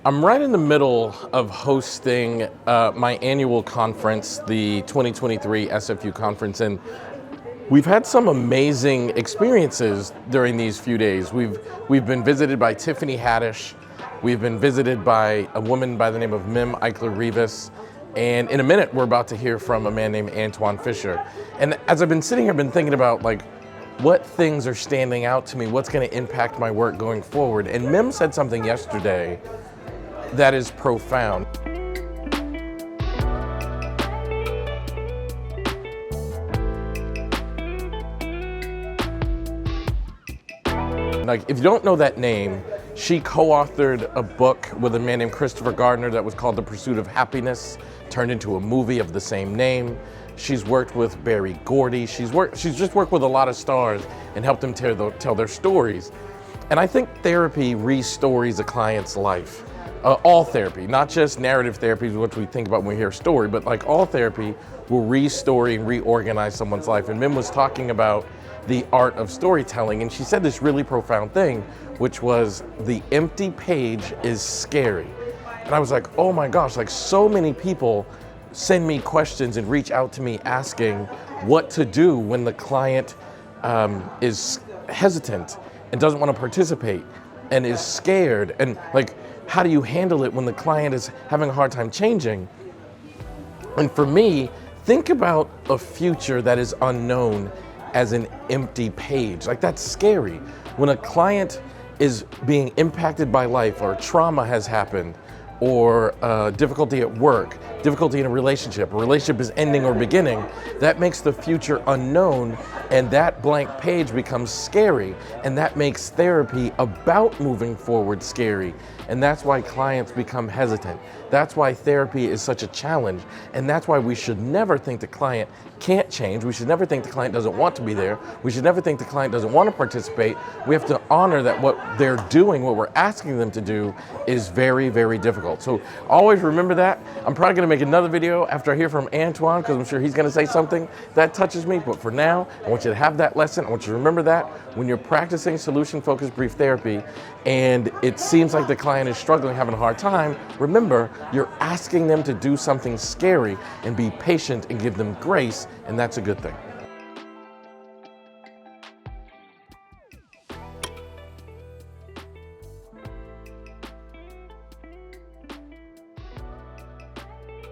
I'm right in the middle of hosting my annual conference, the 2023 SFU conference, and we've had some amazing experiences during these few days. We've been visited by Tiffany Haddish. We've been visited by a woman by the name of Mim Eichler-Rivas. And in a minute, we're about to hear from a man named Antoine Fisher. And as I've been sitting here, I've been thinking about what things are standing out to me, what's going to impact my work going forward. And Mim said something yesterday that is profound. If you don't know that name, she co-authored a book with a man named Christopher Gardner that was called The Pursuit of Happiness, turned into a movie of the same name. She's worked with Berry Gordy. She's just worked with a lot of stars and helped them tell their stories. And I think therapy restories a client's life. All therapy, not just narrative therapy, which we think about when we hear a story, but all therapy will restore and reorganize someone's life. And Mim was talking about the art of storytelling, and she said this really profound thing, which was the empty page is scary. And I was like, oh my gosh, so many people send me questions and reach out to me asking what to do when the client is hesitant and doesn't want to participate and is scared, and how do you handle it when the client is having a hard time changing? And for me, think about a future that is unknown as an empty page. That's scary. When a client is being impacted by life, or trauma has happened, or difficulty at work, difficulty in a relationship is ending or beginning, that makes the future unknown, and that blank page becomes scary, and that makes therapy about moving forward scary. And that's why clients become hesitant. That's why therapy is such a challenge. And that's why we should never think the client can't change. We should never think the client doesn't want to be there. We should never think the client doesn't want to participate. We have to honor that what they're doing, what we're asking them to do, is very, very difficult. So always remember that. I'm probably going to make another video after I hear from Antoine, because I'm sure he's going to say something that touches me. But for now, I want you to have that lesson. I want you to remember that when you're practicing solution-focused brief therapy and it seems like the client is struggling, having a hard time, remember, you're asking them to do something scary, and be patient and give them grace, and that's a good thing.